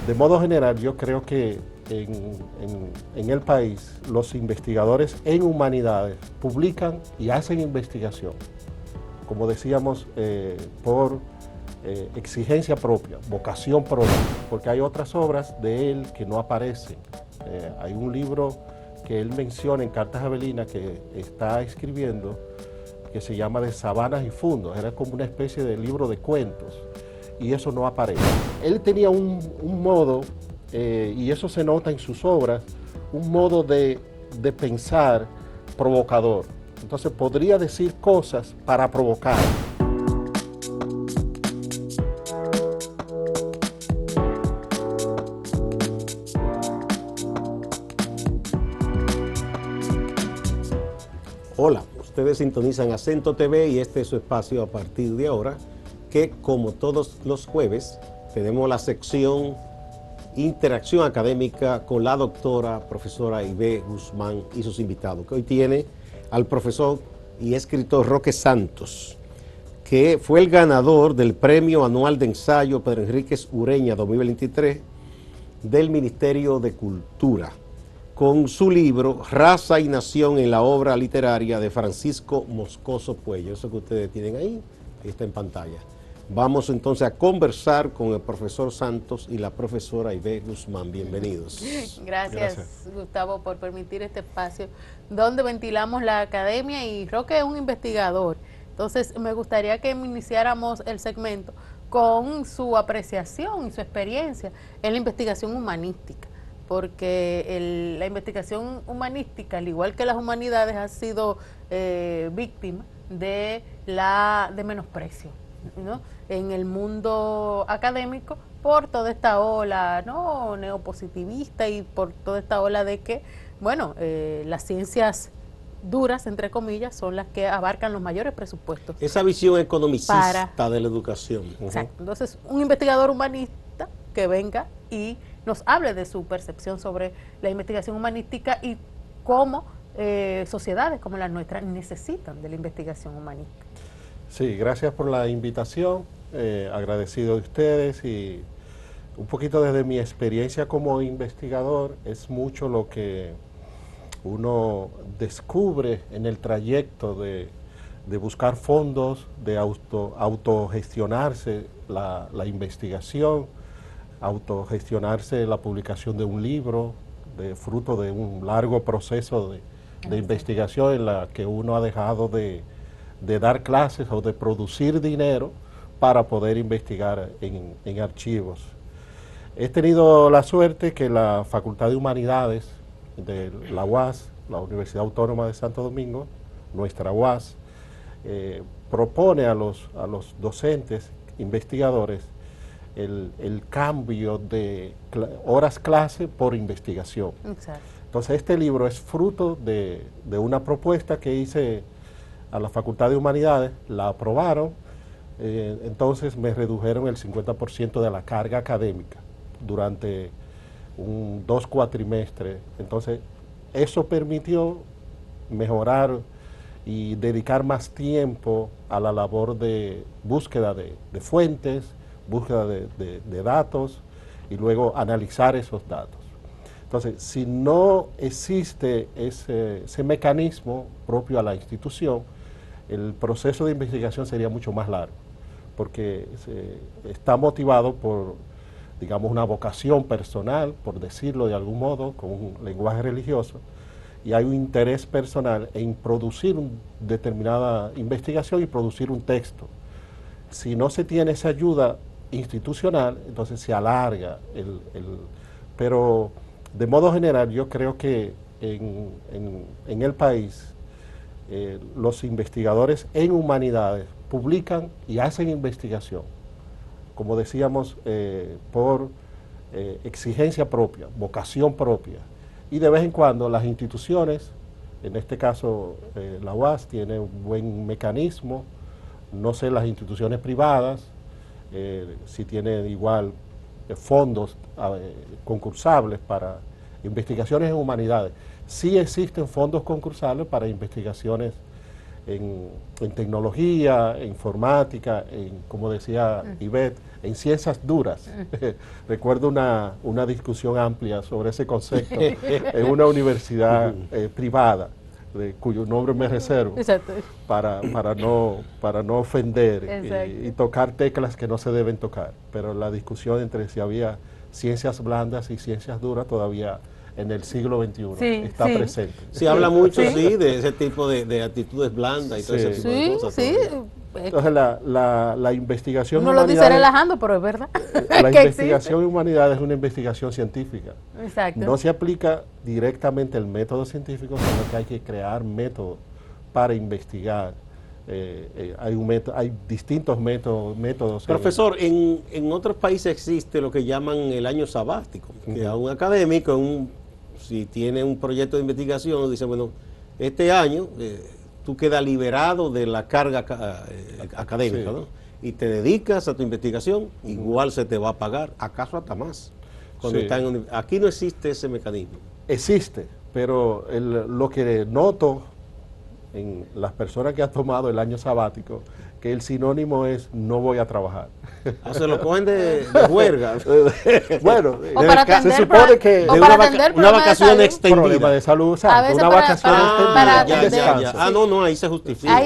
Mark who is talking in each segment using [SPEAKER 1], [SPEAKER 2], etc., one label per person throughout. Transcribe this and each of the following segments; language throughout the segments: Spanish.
[SPEAKER 1] De modo general, yo creo que en el país los investigadores en humanidades publican y hacen investigación, como decíamos, por exigencia propia, vocación propia, porque hay otras obras de él que no aparecen. Hay un libro que él menciona en Cartas Avelinas que está escribiendo, que se llama De Sabanas y Fundos, era como una especie de libro de cuentos, y eso no aparece. Él tenía un modo, y eso se nota en sus obras, un modo de pensar provocador. Entonces podría decir cosas para provocar.
[SPEAKER 2] Hola, ustedes sintonizan Acento TV y este es su espacio a partir de ahora, que como todos los jueves tenemos la sección Interacción Académica con la doctora profesora Ivette Guzmán y sus invitados, que hoy tiene al profesor y escritor Roque Santos, que fue el ganador del Premio Anual de Ensayo Pedro Enríquez Ureña 2023 del Ministerio de Cultura, con su libro Raza y Nación en la obra literaria de Francisco Moscoso Puello. Eso que ustedes tienen ahí está en pantalla. Vamos entonces a conversar con el profesor Santos y la profesora Ivette Guzmán. Bienvenidos.
[SPEAKER 3] Gracias, Gustavo, por permitir este espacio donde ventilamos la academia, y Roque es un investigador. Entonces, me gustaría que iniciáramos el segmento con su apreciación y su experiencia en la investigación humanística, porque la investigación humanística, al igual que las humanidades, ha sido víctima de menosprecio, ¿no?, en el mundo académico, por toda esta ola, ¿no?, neopositivista, y por toda esta ola de que, bueno, las ciencias duras, entre comillas, son las que abarcan los mayores presupuestos.
[SPEAKER 2] Esa visión economicista de la educación.
[SPEAKER 3] Exacto. Entonces, un investigador humanista que venga y nos hable de su percepción sobre la investigación humanística y cómo sociedades como las nuestras necesitan de la investigación humanística.
[SPEAKER 1] Sí, gracias por la invitación, agradecido de ustedes, y un poquito desde mi experiencia como investigador, es mucho lo que uno descubre en el trayecto de buscar fondos, de autogestionarse la investigación, autogestionarse la publicación de un libro, fruto de un largo proceso de investigación en la que uno ha dejado de dar clases o de producir dinero para poder investigar en archivos. He tenido la suerte que la Facultad de Humanidades de la UAS, la Universidad Autónoma de Santo Domingo, nuestra UAS, propone a los docentes, investigadores, el cambio de horas clase por investigación.
[SPEAKER 3] Exacto.
[SPEAKER 1] Entonces este libro es fruto de una propuesta que hice a la Facultad de Humanidades, la aprobaron, entonces me redujeron el 50% de la carga académica durante 2 cuatrimestres. Entonces eso permitió mejorar y dedicar más tiempo a la labor de búsqueda de fuentes, búsqueda de datos, y luego analizar esos datos. Entonces, si no existe ese mecanismo propio a la institución, el proceso de investigación sería mucho más largo, porque está motivado por, digamos, una vocación personal, por decirlo de algún modo, con un lenguaje religioso, y hay un interés personal en producir una determinada investigación y producir un texto. Si no se tiene esa ayuda institucional, entonces se alarga pero de modo general yo creo que en el país los investigadores en humanidades publican y hacen investigación, como decíamos, por exigencia propia, vocación propia, y de vez en cuando las instituciones, en este caso la UAS tiene un buen mecanismo, no sé las instituciones privadas, si tienen igual fondos concursables para investigaciones en humanidades. Sí existen fondos concursables para investigaciones en tecnología, en informática, como decía Ivette, en ciencias duras. Recuerdo una discusión amplia sobre ese concepto en una universidad privada, de cuyo nombre me reservo,
[SPEAKER 3] Exacto.
[SPEAKER 1] para no ofender
[SPEAKER 3] Exacto.
[SPEAKER 1] y tocar teclas que no se deben tocar. Pero la discusión entre si había ciencias blandas y ciencias duras todavía en el siglo XXI
[SPEAKER 3] Sí,
[SPEAKER 1] está
[SPEAKER 3] sí.
[SPEAKER 1] presente.
[SPEAKER 2] Se habla mucho,
[SPEAKER 3] Sí.
[SPEAKER 2] sí, de ese tipo de actitudes blandas y todo
[SPEAKER 1] Sí.
[SPEAKER 2] ese tipo de
[SPEAKER 3] Sí,
[SPEAKER 2] cosas.
[SPEAKER 3] sí.
[SPEAKER 2] todavía.
[SPEAKER 1] Entonces la investigación
[SPEAKER 3] Uno
[SPEAKER 1] en
[SPEAKER 3] lo dice
[SPEAKER 1] humanidades,
[SPEAKER 3] relajando, pero es verdad.
[SPEAKER 1] la
[SPEAKER 3] que
[SPEAKER 1] investigación en humanidades es una investigación científica.
[SPEAKER 3] existe. Exacto.
[SPEAKER 1] No se aplica directamente el método científico, sino que hay que crear métodos para investigar. Hay distintos métodos.
[SPEAKER 2] Profesor, en otros países existe lo que llaman el año sabático, que a un académico, si tiene un proyecto de investigación, dice, bueno, este año tú quedas liberado de la carga académica,
[SPEAKER 1] Sí.
[SPEAKER 2] ¿no? Y te dedicas a tu investigación, igual se te va a pagar, acaso hasta más. Cuando
[SPEAKER 1] Sí.
[SPEAKER 2] está aquí no existe ese mecanismo.
[SPEAKER 1] Existe, pero lo que noto en las personas que han tomado el año sabático, que el sinónimo es no voy a trabajar.
[SPEAKER 2] Se lo cogen de juerga.
[SPEAKER 1] Bueno,
[SPEAKER 3] O para
[SPEAKER 1] se
[SPEAKER 3] atender
[SPEAKER 1] supone que
[SPEAKER 3] o
[SPEAKER 2] de
[SPEAKER 3] para
[SPEAKER 2] una
[SPEAKER 3] atender
[SPEAKER 2] una
[SPEAKER 3] problemas de
[SPEAKER 2] vacación
[SPEAKER 3] salud.
[SPEAKER 2] extendida.
[SPEAKER 1] problema de salud,
[SPEAKER 3] A
[SPEAKER 1] exacto,
[SPEAKER 3] veces
[SPEAKER 1] una
[SPEAKER 3] para-
[SPEAKER 1] vacación
[SPEAKER 3] para-
[SPEAKER 1] extendida,
[SPEAKER 3] para
[SPEAKER 2] ya,
[SPEAKER 1] un
[SPEAKER 3] atender.
[SPEAKER 2] ya, ya.
[SPEAKER 1] descanso.
[SPEAKER 2] Ah, no, ahí se justifica.
[SPEAKER 1] Sí.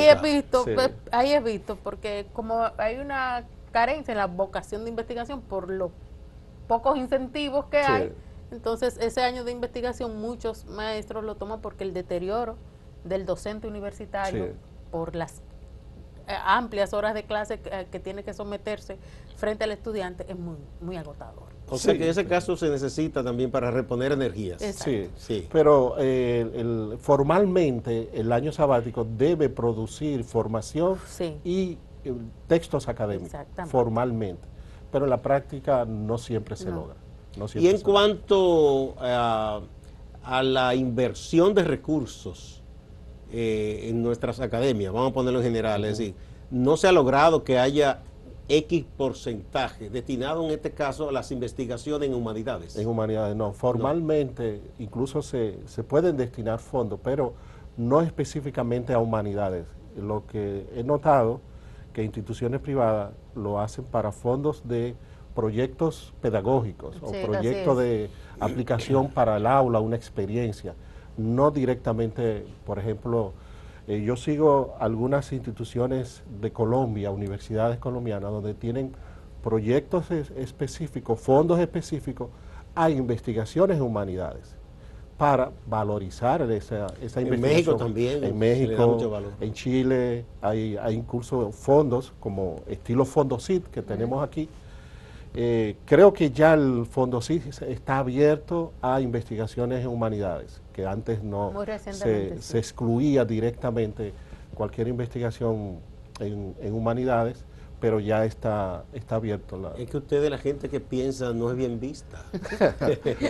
[SPEAKER 3] Ahí he visto, porque como hay una carencia en la vocación de investigación por los pocos incentivos que
[SPEAKER 1] Sí.
[SPEAKER 3] hay, entonces ese año de investigación muchos maestros lo toman porque el deterioro del docente universitario
[SPEAKER 1] Sí.
[SPEAKER 3] por las amplias horas de clase que tiene que someterse frente al estudiante es muy, muy agotador.
[SPEAKER 2] O sea
[SPEAKER 1] Sí.
[SPEAKER 2] que en ese caso se necesita también para reponer energías.
[SPEAKER 3] Exacto.
[SPEAKER 1] Sí,
[SPEAKER 2] Sí.
[SPEAKER 1] pero formalmente el año sabático debe producir formación
[SPEAKER 3] Sí.
[SPEAKER 1] y textos académicos,
[SPEAKER 3] Exactamente.
[SPEAKER 1] formalmente, pero en la práctica no siempre se
[SPEAKER 3] No.
[SPEAKER 1] logra. No
[SPEAKER 2] Y
[SPEAKER 1] siempre
[SPEAKER 2] en
[SPEAKER 1] se logra.
[SPEAKER 2] cuanto a la inversión de recursos en nuestras academias, vamos a ponerlo en general, es decir, no se ha logrado que haya X porcentaje destinado en este caso a las investigaciones en humanidades.
[SPEAKER 1] En humanidades no, formalmente incluso se pueden destinar fondos, pero no específicamente a humanidades. Lo que he notado que instituciones privadas lo hacen para fondos de proyectos pedagógicos o
[SPEAKER 3] Sí, así
[SPEAKER 1] proyectos
[SPEAKER 3] es.
[SPEAKER 1] de aplicación para el aula, una experiencia, no directamente, por ejemplo, yo sigo algunas instituciones de Colombia, universidades colombianas, donde tienen proyectos específicos, fondos específicos a investigaciones en humanidades para valorizar esa investigación.
[SPEAKER 2] México también
[SPEAKER 1] En
[SPEAKER 2] se
[SPEAKER 1] México,
[SPEAKER 2] le da mucho valor.
[SPEAKER 1] en Chile, hay incluso fondos como estilo Fondosit que tenemos aquí. Creo que ya el Fondosit está abierto a investigaciones en humanidades, que antes no
[SPEAKER 3] Muy recientemente, sí.
[SPEAKER 1] se excluía directamente cualquier investigación en humanidades, pero ya está abierto.
[SPEAKER 2] Es que ustedes, la gente que piensa, no es bien vista.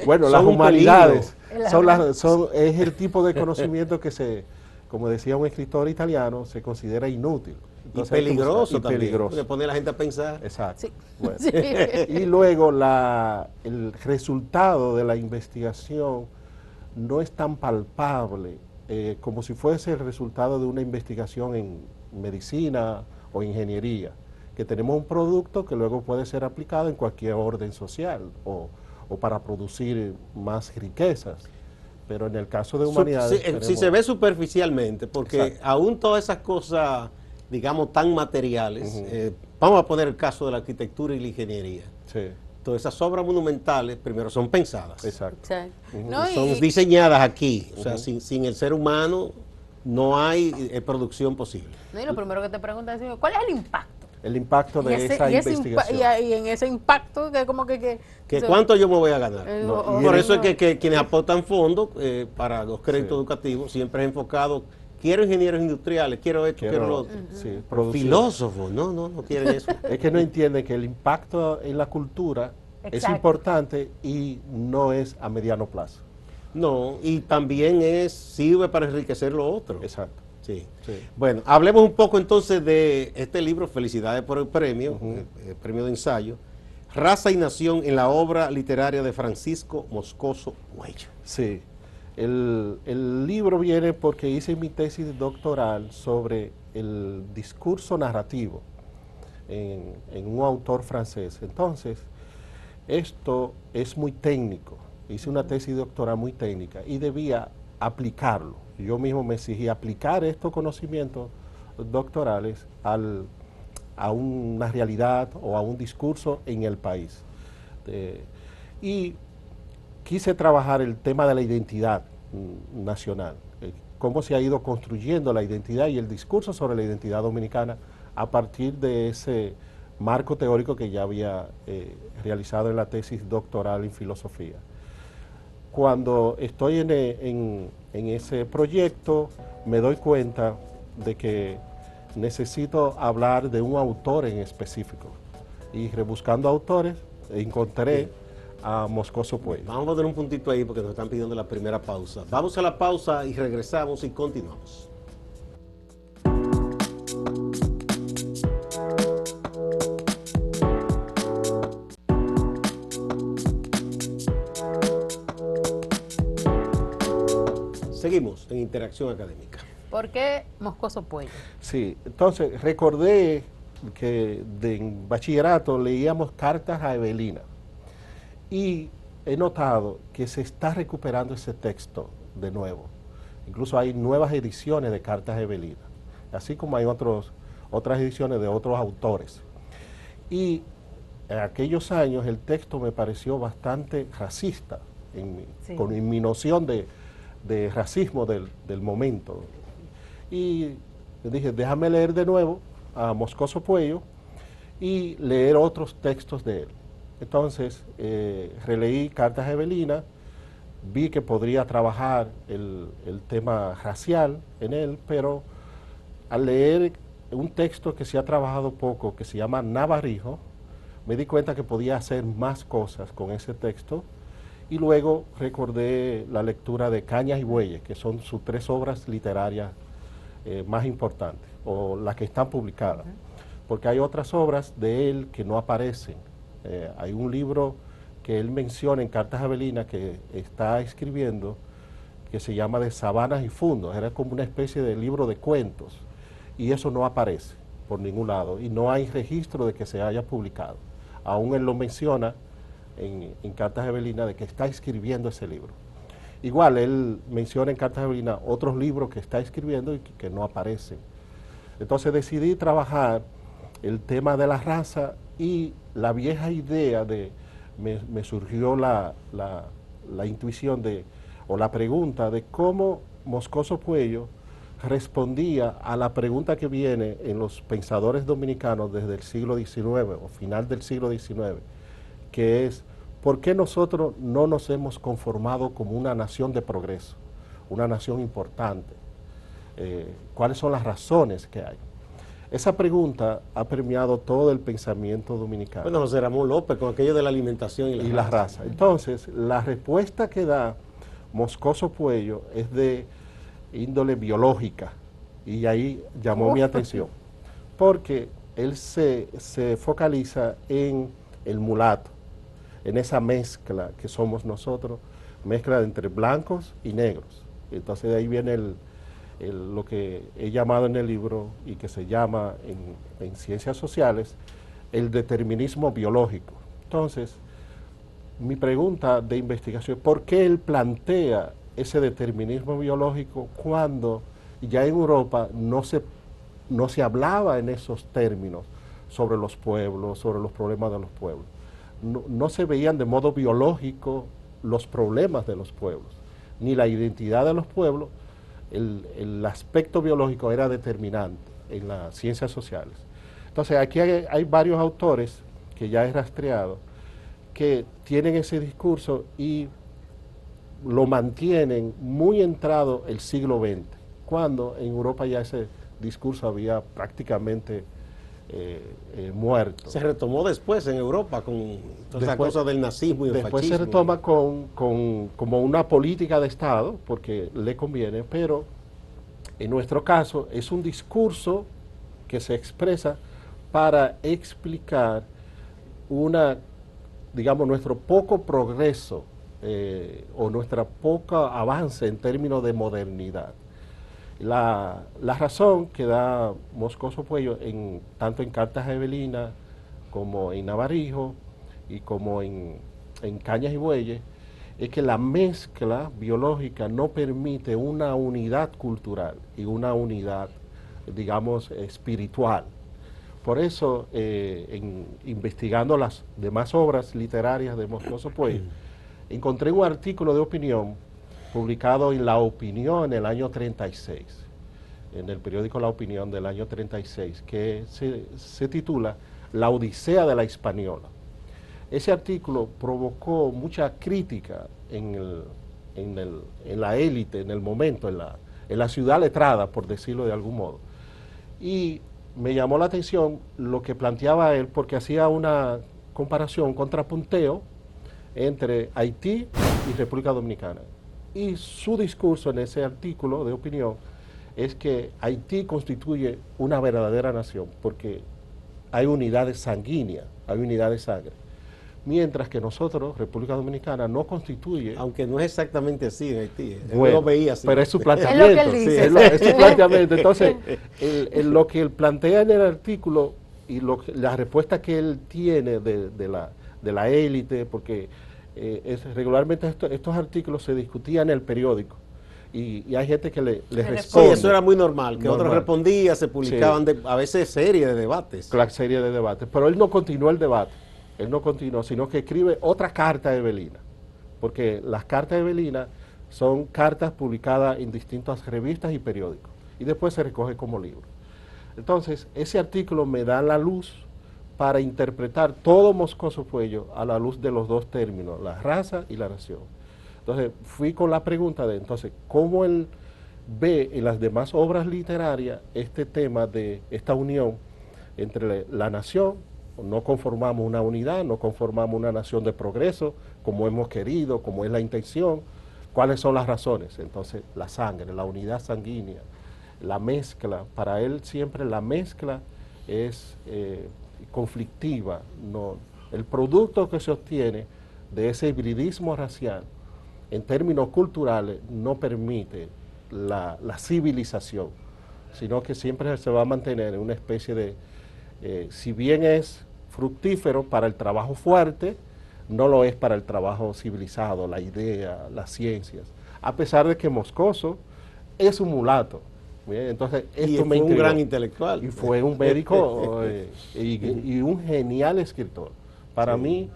[SPEAKER 1] Bueno,
[SPEAKER 2] Son
[SPEAKER 1] las
[SPEAKER 2] un
[SPEAKER 1] humanidades
[SPEAKER 3] peligro.
[SPEAKER 1] es el tipo de conocimiento que como decía un escritor italiano, se considera inútil.
[SPEAKER 2] Y
[SPEAKER 1] Entonces hay que buscar-
[SPEAKER 2] peligroso
[SPEAKER 1] y
[SPEAKER 2] también.
[SPEAKER 1] peligroso.
[SPEAKER 2] Porque pone a la gente a pensar.
[SPEAKER 1] Exacto.
[SPEAKER 3] Sí.
[SPEAKER 1] Bueno.
[SPEAKER 3] Sí.
[SPEAKER 1] Y luego el resultado de la investigación no es tan palpable como si fuese el resultado de una investigación en medicina o ingeniería, que tenemos un producto que luego puede ser aplicado en cualquier orden social o para producir más riquezas. Pero en el caso de humanidades...
[SPEAKER 2] Si se ve superficialmente, porque
[SPEAKER 1] Exacto.
[SPEAKER 2] aún todas esas cosas, digamos, tan materiales, vamos a poner el caso de la arquitectura y la ingeniería.
[SPEAKER 1] Sí,
[SPEAKER 2] Todas esas obras monumentales, primero, son pensadas.
[SPEAKER 1] exacto.
[SPEAKER 3] Exacto. No,
[SPEAKER 2] Son
[SPEAKER 3] y-
[SPEAKER 2] diseñadas aquí. O sea, sin el ser humano no hay producción posible.
[SPEAKER 3] no, y lo primero que te preguntan es, ¿cuál es el impacto?
[SPEAKER 1] El impacto de esa
[SPEAKER 3] y
[SPEAKER 1] investigación.
[SPEAKER 3] y en ese impacto que como que
[SPEAKER 2] ¿Que ¿Cuánto yo me voy a ganar?
[SPEAKER 3] No,
[SPEAKER 2] Por
[SPEAKER 1] y
[SPEAKER 2] eso es que quienes aportan fondos para los créditos
[SPEAKER 1] Sí.
[SPEAKER 2] educativos siempre es enfocado, quiero ingenieros industriales, quiero esto, quiero lo otro.
[SPEAKER 1] sí, producir.
[SPEAKER 2] Filósofos, no quieren eso.
[SPEAKER 1] Es que no entienden que el impacto en la cultura es
[SPEAKER 3] Exacto.
[SPEAKER 1] importante y no es a mediano plazo.
[SPEAKER 2] No, y también sirve para enriquecer lo otro.
[SPEAKER 1] Exacto.
[SPEAKER 2] Sí.
[SPEAKER 1] Sí.
[SPEAKER 2] Bueno, hablemos un poco entonces de este libro, felicidades por el premio, el premio de ensayo, Raza y Nación en la obra literaria de Francisco Moscoso Huello.
[SPEAKER 1] Sí. El libro viene porque hice mi tesis doctoral sobre el discurso narrativo. en un autor francés. Entonces, esto es muy técnico. Hice una tesis doctoral muy técnica y debía aplicarlo. Yo mismo me exigí aplicar estos conocimientos doctorales a una realidad o a un discurso en el país. Y quise trabajar el tema de la identidad nacional, cómo se ha ido construyendo la identidad y el discurso sobre la identidad dominicana a partir de ese marco teórico que ya había realizado en la tesis doctoral en filosofía. Cuando estoy en ese proyecto, me doy cuenta de que necesito hablar de un autor en específico. Y rebuscando autores, encontré a Moscoso Puello.
[SPEAKER 2] Vamos a poner un puntito ahí porque nos están pidiendo la primera pausa. Vamos a la pausa y regresamos y continuamos. Seguimos en Interacción Académica.
[SPEAKER 3] ¿Por qué Moscoso Puello?
[SPEAKER 1] Sí, entonces recordé que en bachillerato leíamos cartas a Evelina y he notado que se está recuperando ese texto de nuevo. Incluso hay nuevas ediciones de cartas a Evelina, así como hay otras ediciones de otros autores. Y en aquellos años el texto me pareció bastante racista, con mi noción de racismo del momento. Y dije, déjame leer de nuevo a Moscoso Puello y leer otros textos de él. Entonces, releí Cartas a Evelina, vi que podría trabajar el tema racial en él, pero al leer un texto que se ha trabajado poco, que se llama Navarrijo, me di cuenta que podía hacer más cosas con ese texto. Y luego recordé la lectura de Cañas y Bueyes, que son sus 3 obras literarias más importantes, o las que están publicadas, porque hay otras obras de él que no aparecen. Hay un libro que él menciona en Cartas a Evelina que está escribiendo, que se llama De Sabanas y Fundos, era como una especie de libro de cuentos, y eso no aparece por ningún lado, y no hay registro de que se haya publicado. Aún él lo menciona en Cartas a Evelina de que está escribiendo ese libro. Igual, él menciona en Cartas a Evelina otros libros que está escribiendo y que no aparecen. Entonces decidí trabajar el tema de la raza y la vieja idea me surgió la intuición o la pregunta de cómo Moscoso Puello respondía a la pregunta que viene en los pensadores dominicanos desde el siglo XIX o final del siglo XIX, que es, ¿por qué nosotros no nos hemos conformado como una nación de progreso, una nación importante? ¿Cuáles son las razones que hay? Esa pregunta ha permeado todo el pensamiento dominicano.
[SPEAKER 2] Bueno, José Ramón López, con aquello de la alimentación y la
[SPEAKER 1] raza. Entonces, la respuesta que da Moscoso Puello es de índole biológica, y ahí llamó mi atención, porque él se focaliza en el mulato, en esa mezcla que somos nosotros, mezcla entre blancos y negros. Entonces de ahí viene lo que he llamado en el libro y que se llama en ciencias sociales el determinismo biológico. Entonces, mi pregunta de investigación, ¿por qué él plantea ese determinismo biológico cuando ya en Europa no se hablaba en esos términos sobre los pueblos, sobre los problemas de los pueblos? No se veían de modo biológico los problemas de los pueblos, ni la identidad de los pueblos. El aspecto biológico era determinante en las ciencias sociales. Entonces aquí hay varios autores que ya he rastreado que tienen ese discurso y lo mantienen muy entrado el siglo XX, cuando en Europa ya ese discurso había prácticamente muerto.
[SPEAKER 2] Se retomó después en Europa con toda esa cosa del nazismo y del
[SPEAKER 1] después
[SPEAKER 2] fascismo.
[SPEAKER 1] Se retoma como una política de Estado, porque le conviene, pero en nuestro caso es un discurso que se expresa para explicar digamos, nuestro poco progreso o nuestra poca avance en términos de modernidad. La razón que da Moscoso Puello, tanto en Cartas a Evelina como en Navarijo y como en Cañas y Bueyes, es que la mezcla biológica no permite una unidad cultural y una unidad, digamos, espiritual. Por eso, investigando las demás obras literarias de Moscoso Puello, encontré un artículo de opinión publicado en La Opinión en el año 36, en el periódico La Opinión del año 36, que se titula La Odisea de la Hispaniola. Ese artículo provocó mucha crítica en la élite, en el momento, en la ciudad letrada, por decirlo de algún modo. Y me llamó la atención lo que planteaba él, porque hacía una comparación, un contrapunteo entre Haití y República Dominicana. Y su discurso en ese artículo de opinión es que Haití constituye una verdadera nación, porque hay unidades sanguíneas, hay unidad de sangre. Mientras que nosotros, República Dominicana, no constituye...
[SPEAKER 2] Aunque no es exactamente así en Haití.
[SPEAKER 1] Bueno,
[SPEAKER 2] lo veía así.
[SPEAKER 1] pero es su planteamiento.
[SPEAKER 3] Es lo que él dice.
[SPEAKER 1] Sí, es su planteamiento. Entonces, lo que él plantea en el artículo y la respuesta que él tiene de la élite, porque regularmente estos artículos se discutían en el periódico. Y hay gente que le responde.
[SPEAKER 2] Sí, eso era muy normal, que otros respondían, se publicaban
[SPEAKER 1] sí.
[SPEAKER 2] a veces series de debates.
[SPEAKER 1] La serie de debates. Pero él no continuó el debate. Él no continuó, sino que escribe otra carta a Evelina, porque las cartas de Evelina son cartas publicadas en distintas revistas y periódicos, y después se recoge como libro. Entonces, ese artículo me da la luz para interpretar todo Moscoso Puello a la luz de los dos términos, la raza y la nación. Entonces, fui con la pregunta de, entonces, ¿cómo él ve en las demás obras literarias este tema de esta unión entre la nación? No conformamos una unidad, no conformamos una nación de progreso, como hemos querido, como es la intención. ¿Cuáles son las razones? Entonces, la sangre, la unidad sanguínea, la mezcla. Para él siempre la mezcla es conflictiva. No, el producto que se obtiene de ese hibridismo racial, en términos culturales, no permite la civilización, sino que siempre se va a mantener en una especie de... si bien es fructífero para el trabajo fuerte, no lo es para el trabajo civilizado, la idea, las ciencias. A pesar de que Moscoso es un mulato. Bien, entonces, esto
[SPEAKER 2] fue un gran intelectual.
[SPEAKER 1] Y fue un médico y un genial escritor. Para mí,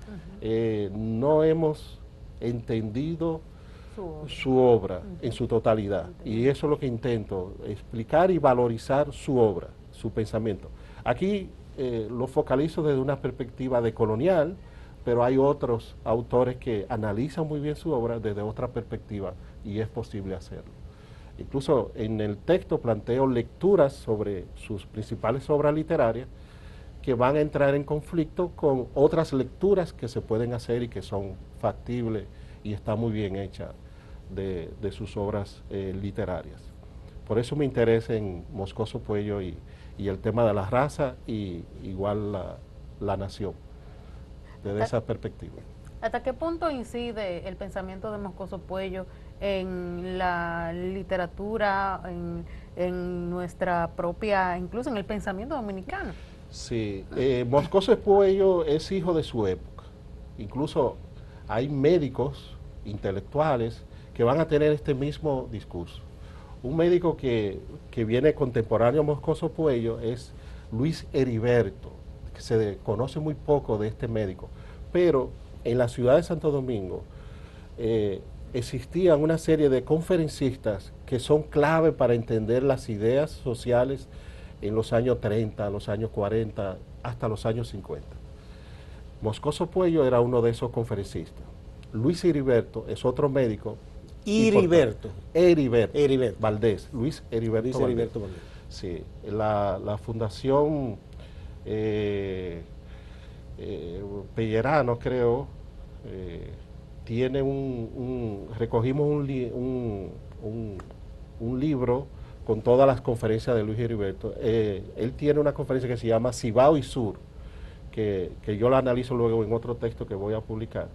[SPEAKER 1] no hemos entendido su obra en su totalidad. Y eso es lo que intento, explicar y valorizar su obra, su pensamiento. Aquí lo focalizo desde una perspectiva decolonial, pero hay otros autores que analizan muy bien su obra desde otra perspectiva y es posible hacerlo. Incluso en el texto planteo lecturas sobre sus principales obras literarias que van a entrar en conflicto con otras lecturas que se pueden hacer y que son factibles y están muy bien hechas de sus obras literarias. Por eso me interesa en Moscoso Puello y el tema de la raza y igual la nación, desde esa perspectiva.
[SPEAKER 3] ¿Hasta qué punto incide el pensamiento de Moscoso Puello en la literatura, en nuestra propia, incluso en el pensamiento dominicano?
[SPEAKER 1] Sí, Moscoso Puello es hijo de su época. Incluso hay médicos intelectuales que van a tener este mismo discurso. Un médico que viene contemporáneo a Moscoso Puello es Luis Heriberto, que se conoce muy poco de este médico, pero en la ciudad de Santo Domingo existían una serie de conferencistas que son clave para entender las ideas sociales en los años 30, los años 40, hasta los años 50. Moscoso Puello era uno de esos conferencistas. Luis Heriberto es otro médico.
[SPEAKER 2] Heriberto
[SPEAKER 1] Valdés, Luis Heriberto Valdés. Sí, la fundación Pellerano, creo, tiene recogimos un libro con todas las conferencias de Luis Heriberto. Él tiene una conferencia que se llama Cibao y Sur, que yo la analizo luego en otro texto que voy a publicar.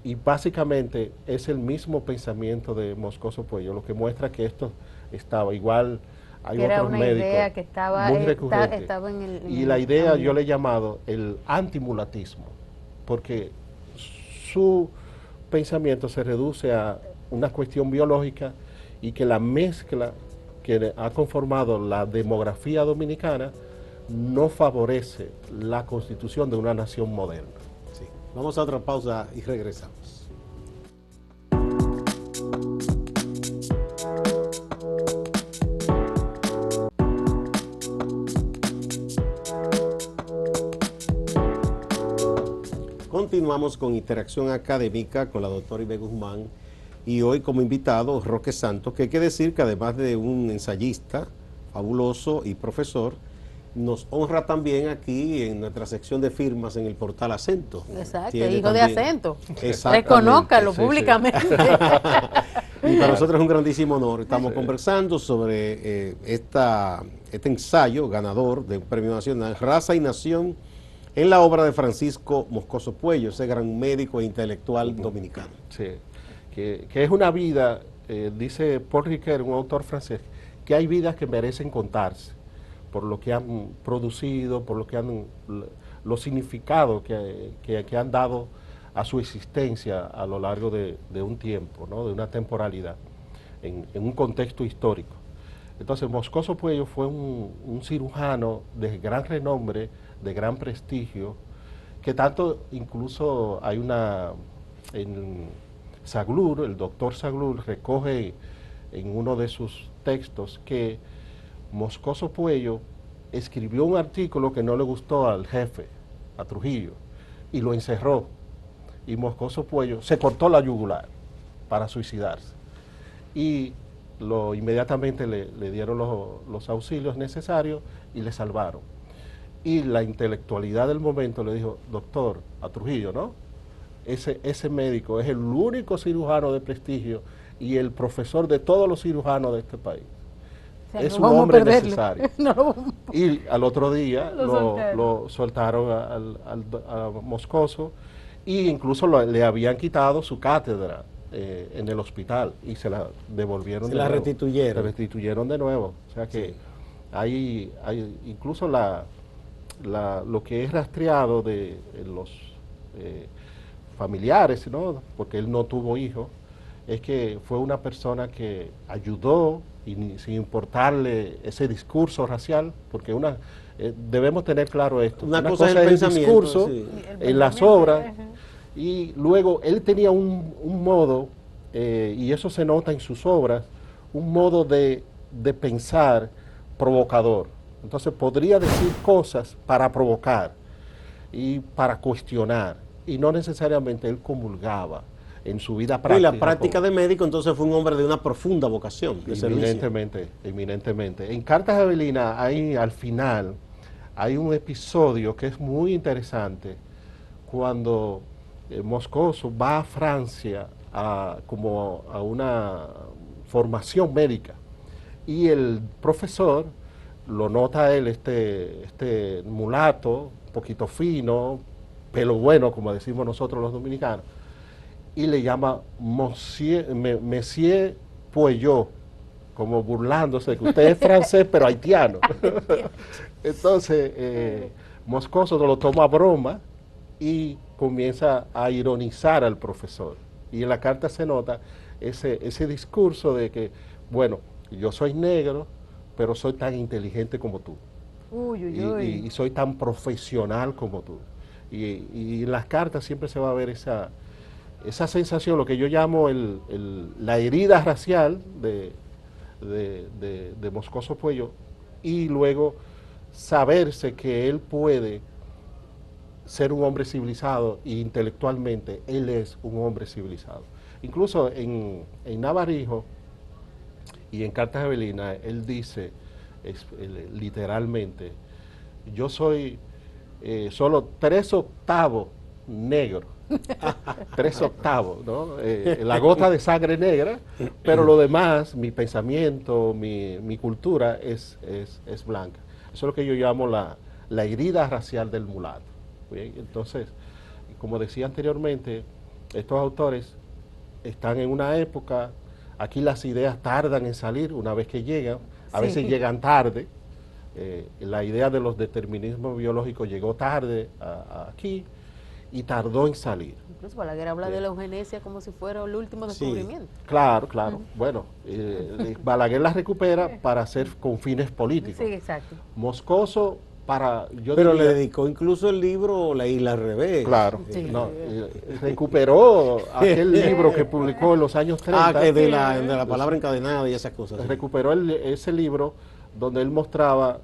[SPEAKER 1] y básicamente es el mismo pensamiento de Moscoso Puello, lo que muestra que esto estaba igual. Hay
[SPEAKER 3] que era
[SPEAKER 1] otros
[SPEAKER 3] una
[SPEAKER 1] médicos
[SPEAKER 3] idea que estaba,
[SPEAKER 1] muy recurrente.
[SPEAKER 3] estaba en
[SPEAKER 1] Y la idea
[SPEAKER 3] ámbito.
[SPEAKER 1] yo le he llamado el antimulatismo, porque su pensamiento se reduce a una cuestión biológica y que la mezcla que ha conformado la demografía dominicana no favorece la constitución de una nación moderna.
[SPEAKER 2] Sí. Vamos a otra pausa y regresamos. Continuamos con Interacción Académica con la doctora Ibe Guzmán y hoy como invitado Roque Santos, que hay que decir que además de un ensayista fabuloso y profesor, nos honra también aquí en nuestra sección de firmas en el portal Acento.
[SPEAKER 3] Exacto,
[SPEAKER 2] Tiene
[SPEAKER 3] hijo de
[SPEAKER 2] también-
[SPEAKER 3] Acento.
[SPEAKER 2] Exactamente.
[SPEAKER 3] Reconózcalo
[SPEAKER 1] Sí, sí.
[SPEAKER 3] públicamente.
[SPEAKER 2] Y para nosotros es un grandísimo honor. Estamos conversando sobre este ensayo ganador de un premio nacional, Raza y Nación, en la obra de Francisco Moscoso Puello, ese gran médico e intelectual dominicano.
[SPEAKER 1] Sí, que es una vida, dice Paul Ricoeur, un autor francés, que hay vidas que merecen contarse por lo que han producido, por lo que han, los significados que han dado a su existencia a lo largo de un tiempo, ¿no? De una temporalidad, en un contexto histórico. Entonces, Moscoso Puello fue un cirujano de gran renombre, de gran prestigio, que tanto incluso hay en Saglur, el doctor Saglur recoge en uno de sus textos que Moscoso Puello escribió un artículo que no le gustó al jefe, a Trujillo, y lo encerró. Y Moscoso Puello se cortó la yugular para suicidarse. Y inmediatamente le dieron los auxilios necesarios y le salvaron. Y la intelectualidad del momento le dijo, doctor, a Trujillo, ¿no? Ese médico es el único cirujano de prestigio y el profesor de todos los cirujanos de este país.
[SPEAKER 3] O sea,
[SPEAKER 1] Es
[SPEAKER 3] no
[SPEAKER 1] un
[SPEAKER 3] vamos a
[SPEAKER 1] hombre
[SPEAKER 3] perderlo.
[SPEAKER 1] necesario.
[SPEAKER 3] No lo vamos
[SPEAKER 1] Y al otro día
[SPEAKER 3] Lo soltaron.
[SPEAKER 1] a Moscoso y incluso le habían quitado su cátedra en el hospital y se la devolvieron
[SPEAKER 2] Se
[SPEAKER 1] de
[SPEAKER 2] la
[SPEAKER 1] nuevo.
[SPEAKER 2] restituyeron.
[SPEAKER 1] Se restituyeron de nuevo. O sea que
[SPEAKER 2] Sí.
[SPEAKER 1] hay incluso lo que es rastreado de los familiares, ¿no? Porque él no tuvo hijos, es que fue una persona que ayudó y sin importarle ese discurso racial, porque debemos tener claro esto.
[SPEAKER 2] Una cosa es el
[SPEAKER 1] el
[SPEAKER 2] pensamiento,
[SPEAKER 1] discurso
[SPEAKER 2] sí.
[SPEAKER 1] en las obras y luego él tenía un modo, y eso se nota en sus obras, un modo de pensar provocador. Entonces podría decir cosas para provocar y para cuestionar, y no necesariamente él comulgaba en su vida
[SPEAKER 2] Y
[SPEAKER 1] práctica.
[SPEAKER 2] la práctica de médico, entonces fue un hombre de una profunda vocación de servicio.
[SPEAKER 1] Eminentemente. En Cartas de Avelina, al final, hay un episodio que es muy interesante, cuando Moscoso va a Francia como a una formación médica, y el profesor lo nota a él, este mulato, un poquito fino, pelo bueno, como decimos nosotros los dominicanos, y le llama Monsieur Puello, como burlándose, que usted es francés pero haitiano. Entonces, Moscoso lo toma a broma y comienza a ironizar al profesor. Y en la carta se nota ese discurso de que, bueno, yo soy negro, pero soy tan inteligente como tú.
[SPEAKER 3] Uy, uy, uy.
[SPEAKER 1] Y soy tan profesional como tú. Y en las cartas siempre se va a ver esa sensación, lo que yo llamo la herida racial de Moscoso Puello, y luego saberse que él puede ser un hombre civilizado e intelectualmente él es un hombre civilizado. Incluso en Navarijo y en Cartas de Avelina, él dice literalmente, yo soy solo 3/8 negro, 3/8, ¿no? La gota de sangre negra, pero lo demás, mi pensamiento, mi cultura es blanca. Eso es lo que yo llamo la herida racial del mulato. Bien, entonces, como decía anteriormente, estos autores están en una época, aquí las ideas tardan en salir una vez que llegan, a
[SPEAKER 3] Sí.
[SPEAKER 1] veces llegan tarde. La idea de los determinismos biológicos llegó tarde aquí y tardó en salir.
[SPEAKER 3] Incluso Balaguer habla de la eugenesia como si fuera el último
[SPEAKER 2] Sí.
[SPEAKER 3] descubrimiento.
[SPEAKER 1] Claro, claro. Bueno, Balaguer la recupera para hacer con fines políticos.
[SPEAKER 3] Sí, exacto.
[SPEAKER 1] Moscoso para, yo
[SPEAKER 2] Pero
[SPEAKER 1] diría,
[SPEAKER 2] le dedicó incluso el libro La Isla al Revés.
[SPEAKER 1] claro,
[SPEAKER 3] Sí.
[SPEAKER 1] no, recuperó aquel libro que publicó en los años 30.
[SPEAKER 2] Que de la palabra encadenada y esas cosas. Sí.
[SPEAKER 1] Recuperó ese libro donde él mostraba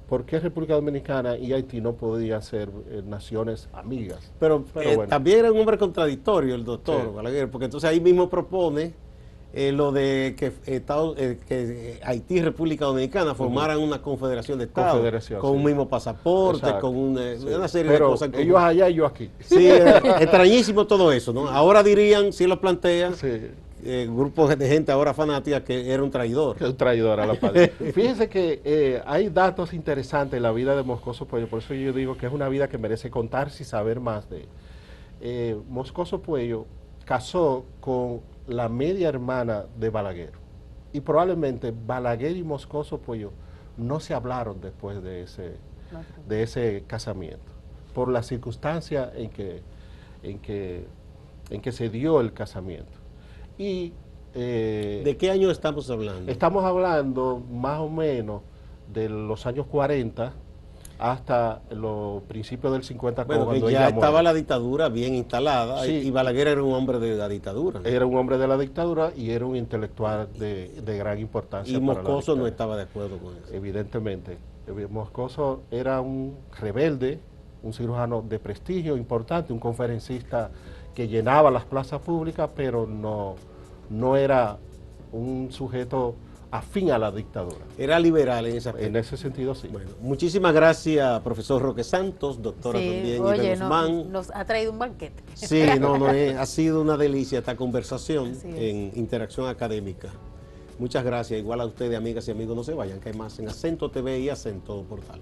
[SPEAKER 1] por qué República Dominicana y Haití no podían ser naciones amigas.
[SPEAKER 2] Pero
[SPEAKER 1] bueno.
[SPEAKER 2] también era un hombre contradictorio el doctor
[SPEAKER 1] Sí.
[SPEAKER 2] Balaguer, porque entonces ahí mismo propone lo de que Haití y República Dominicana formaran una confederación de estados,
[SPEAKER 1] Confederación,
[SPEAKER 2] con
[SPEAKER 1] sí.
[SPEAKER 2] un mismo pasaporte,
[SPEAKER 1] Exacto.
[SPEAKER 2] con una
[SPEAKER 1] Sí.
[SPEAKER 2] serie
[SPEAKER 1] Pero
[SPEAKER 2] de cosas.
[SPEAKER 1] ellos allá y yo aquí.
[SPEAKER 2] Sí, extrañísimo todo eso, ¿no? Ahora dirían, si lo plantea,
[SPEAKER 1] Sí.
[SPEAKER 2] grupos de gente ahora fanática, que era un traidor.
[SPEAKER 1] Que es un traidor a la patria. Fíjense que hay datos interesantes en la vida de Moscoso Puello, por eso yo digo que es una vida que merece contarse y saber más de él. Moscoso Puello casó con la media hermana de Balaguer y probablemente Balaguer y Moscoso Puello no se hablaron después de ese casamiento, por la circunstancia en que se dio el casamiento. Y
[SPEAKER 2] ¿De qué año estamos hablando?
[SPEAKER 1] estamos hablando más o menos de los años 40 hasta los principios del 50,
[SPEAKER 2] Bueno,
[SPEAKER 1] cuando
[SPEAKER 2] que ya
[SPEAKER 1] ella
[SPEAKER 2] estaba
[SPEAKER 1] muere.
[SPEAKER 2] la dictadura bien instalada,
[SPEAKER 1] Sí.
[SPEAKER 2] y Balaguer era un hombre de la dictadura, ¿no?
[SPEAKER 1] Era un hombre de la dictadura y era un intelectual de gran importancia.
[SPEAKER 2] Y
[SPEAKER 1] para la
[SPEAKER 2] Moscoso no
[SPEAKER 1] dictadura.
[SPEAKER 2] estaba de acuerdo con eso.
[SPEAKER 1] Evidentemente. Moscoso era un rebelde, un cirujano de prestigio importante, un conferencista que llenaba las plazas públicas, pero no era un sujeto afín a la dictadura.
[SPEAKER 2] Era liberal en esa
[SPEAKER 1] En ese sentido, sí.
[SPEAKER 2] Bueno, muchísimas gracias, profesor Roque Santos, doctora
[SPEAKER 3] Sí,
[SPEAKER 2] también
[SPEAKER 3] oye,
[SPEAKER 2] Ida Guzmán.
[SPEAKER 3] nos ha traído un banquete.
[SPEAKER 2] Sí, ha sido una delicia esta conversación
[SPEAKER 3] Así es.
[SPEAKER 2] en Interacción Académica. Muchas gracias. Igual a ustedes, amigas y amigos, no se vayan, que hay más en Acento TV y Acento Portal.